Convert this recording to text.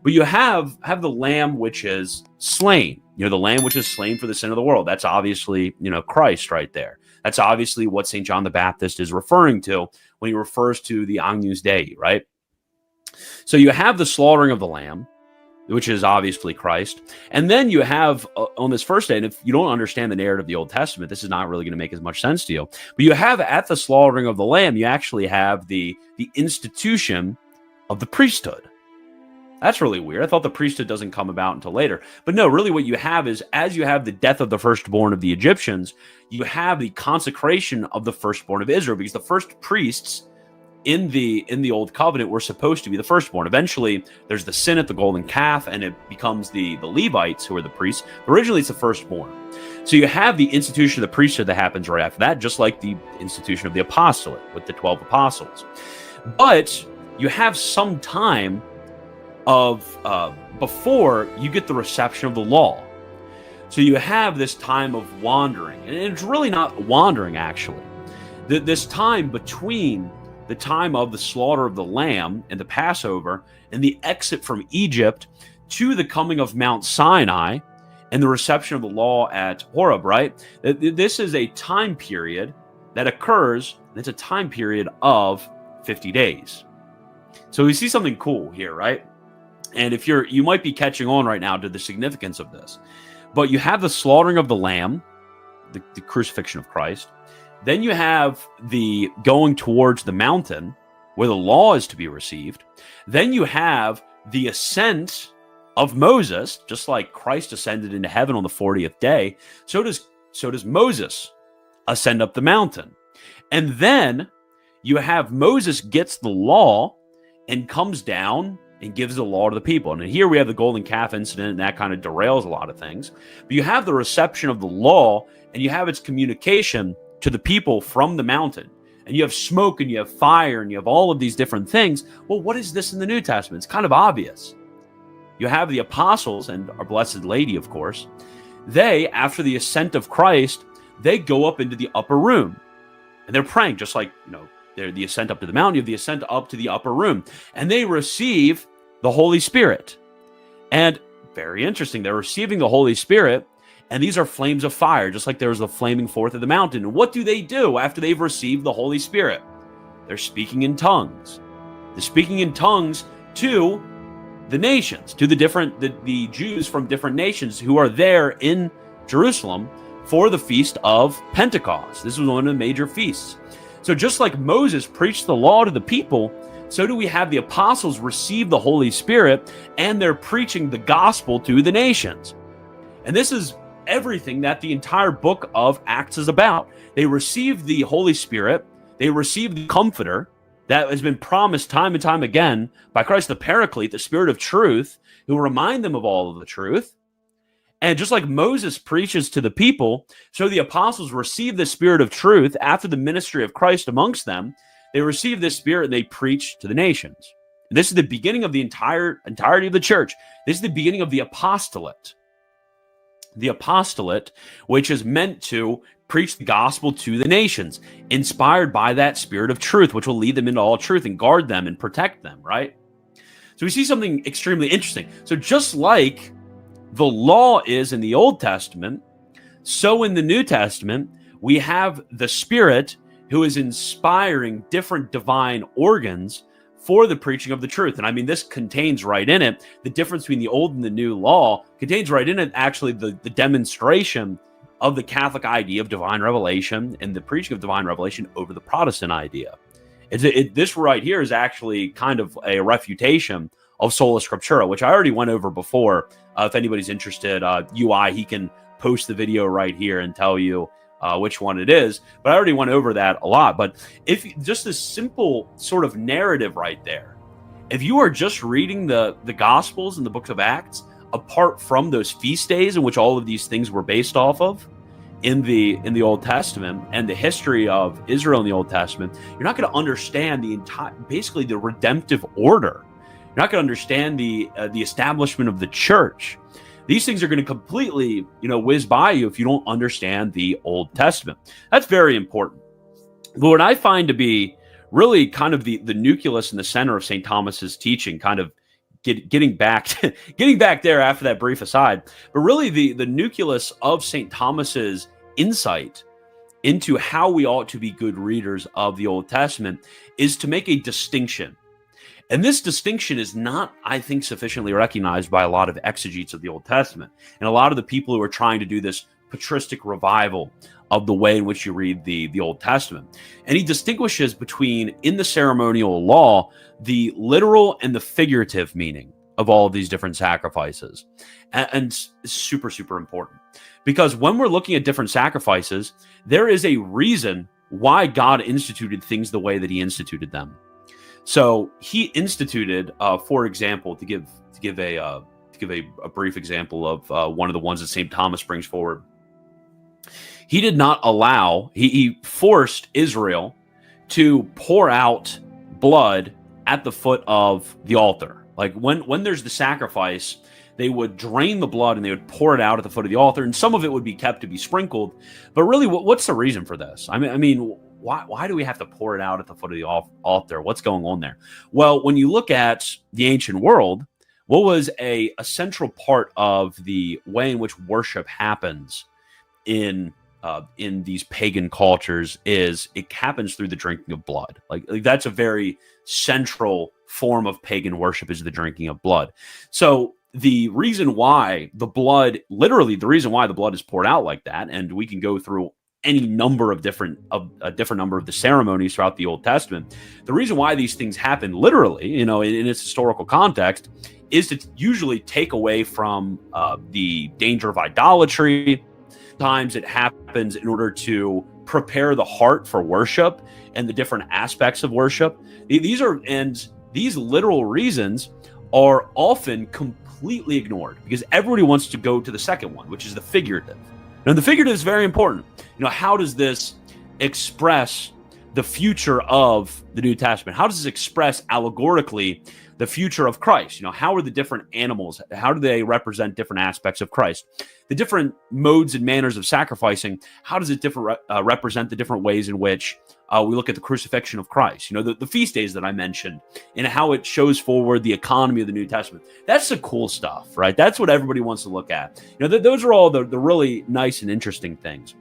But you have the lamb which is slain. The lamb which is slain for the sin of the world. That's obviously, Christ right there. That's obviously what St. John the Baptist is referring to when he refers to the Agnus Dei, right? So you have the slaughtering of the lamb, which is obviously Christ. And then you have on this first day, and if you don't understand the narrative of the Old Testament, this is not really going to make as much sense to you. But you have at the slaughtering of the lamb, you actually have the institution of the priesthood. That's really weird. I thought the priesthood doesn't come about until later. But no, really what you have is, as you have the death of the firstborn of the Egyptians, you have the consecration of the firstborn of Israel, because the first priests in the Old Covenant were supposed to be the firstborn. Eventually, there's the sin at the golden calf, and it becomes the Levites who are the priests. But originally, it's the firstborn. So you have the institution of the priesthood that happens right after that, just like the institution of the apostolate with the 12 apostles. But you have some time of before you get the reception of the law. So you have this time of wandering, and it's really not wandering, actually. This time between the time of the slaughter of the lamb and the Passover and the exit from Egypt to the coming of Mount Sinai and the reception of the law at Horeb, right? This is a time period that occurs, it's a time period of 50 days. So we see something cool here, right? And if you might be catching on right now to the significance of this, but you have the slaughtering of the lamb, the crucifixion of Christ. Then you have the going towards the mountain where the law is to be received. Then you have the ascent of Moses, just like Christ ascended into heaven on the 40th day. So does Moses ascend up the mountain. And then you have Moses gets the law and comes down and gives the law to the people. And here we have the golden calf incident, and that kind of derails a lot of things. But you have the reception of the law, and you have its communication to the people from the mountain. And you have smoke, and you have fire, and you have all of these different things. Well, what is this in the New Testament? It's kind of obvious. You have the apostles and our Blessed Lady, of course. They, after the ascent of Christ, they go up into the upper room. And they're praying, just like, they're the ascent up to the mountain, you have the ascent up to the upper room. And they receive the Holy Spirit. And very interesting, they're receiving the Holy Spirit, and these are flames of fire, just like there was the flaming forth of the mountain. And what do they do after they've received the Holy Spirit? They're speaking in tongues. They're speaking in tongues to the nations, to the Jews from different nations who are there in Jerusalem for the feast of Pentecost. This was one of the major feasts. So just like Moses preached the law to the people, so do we have the apostles receive the Holy Spirit, and they're preaching the gospel to the nations. And this is everything that the entire book of Acts is about. They receive the Holy Spirit, they receive the Comforter that has been promised time and time again by Christ the Paraclete, the Spirit of truth, who will remind them of all of the truth. And just like Moses preaches to the people, so the apostles receive the Spirit of truth after the ministry of Christ amongst them. They receive this Spirit and they preach to the nations. And this is the beginning of the entirety of the church. This is the beginning of the apostolate. The apostolate, which is meant to preach the gospel to the nations, inspired by that Spirit of truth, which will lead them into all truth and guard them and protect them, right? So we see something extremely interesting. So just like the law is in the Old Testament, so in the New Testament, we have the Spirit who is inspiring different divine organs for the preaching of the truth. And I mean, this contains right in it, the difference between the old and the new law contains right in it actually the demonstration of the Catholic idea of divine revelation and the preaching of divine revelation over the Protestant idea. This right here is actually kind of a refutation of sola scriptura, which I already went over before. If anybody's interested, UI, he can post the video right here and tell you which one it is. But I already went over that a lot. But if just this simple sort of narrative right there, if you are just reading the Gospels and the books of Acts, apart from those feast days in which all of these things were based off of in the Old Testament and the history of Israel in the Old Testament, you're not going to understand basically the redemptive order. You're not going to understand the establishment of the church. These things are going to completely, whiz by you if you don't understand the Old Testament. That's very important. But what I find to be really kind of the nucleus in the center of St. Thomas's teaching, kind of getting back getting back there after that brief aside, but really the nucleus of St. Thomas's insight into how we ought to be good readers of the Old Testament is to make a distinction. And this distinction is not, I think, sufficiently recognized by a lot of exegetes of the Old Testament and a lot of the people who are trying to do this patristic revival of the way in which you read the Old Testament. And he distinguishes between, in the ceremonial law, the literal and the figurative meaning of all of these different sacrifices. And it's super, super important. Because when we're looking at different sacrifices, there is a reason why God instituted things the way that he instituted them. So he instituted, for example, to give a brief example of one of the ones that St. Thomas brings forward. He did not allow, he forced Israel to pour out blood at the foot of the altar. Like when there's the sacrifice, they would drain the blood and they would pour it out at the foot of the altar, and some of it would be kept to be sprinkled. But really, what's the reason for this? I mean, why do we have to pour it out at the foot of the altar? What's going on there? Well, when you look at the ancient world, what was a central part of the way in which worship happens in these pagan cultures is it happens through the drinking of blood. Like that's a very central form of pagan worship, is the drinking of blood. So the reason why the blood is poured out like that, and we can go through any number of a different number of the ceremonies throughout the Old Testament. The reason why these things happen literally, in its historical context, is to usually take away from the danger of idolatry. Sometimes it happens in order to prepare the heart for worship and the different aspects of worship. These literal reasons are often completely ignored because everybody wants to go to the second one, which is the figurative. Now, the figurative is very important. How does this express the future of the New Testament? How does this express allegorically the future of Christ? How are the different animals, how do they represent different aspects of Christ? The different modes and manners of sacrificing, how does it represent the different ways in which we look at the crucifixion of Christ? The feast days that I mentioned and how it shows forward the economy of the New Testament. That's the cool stuff, right? That's what everybody wants to look at. Those are all the really nice and interesting things.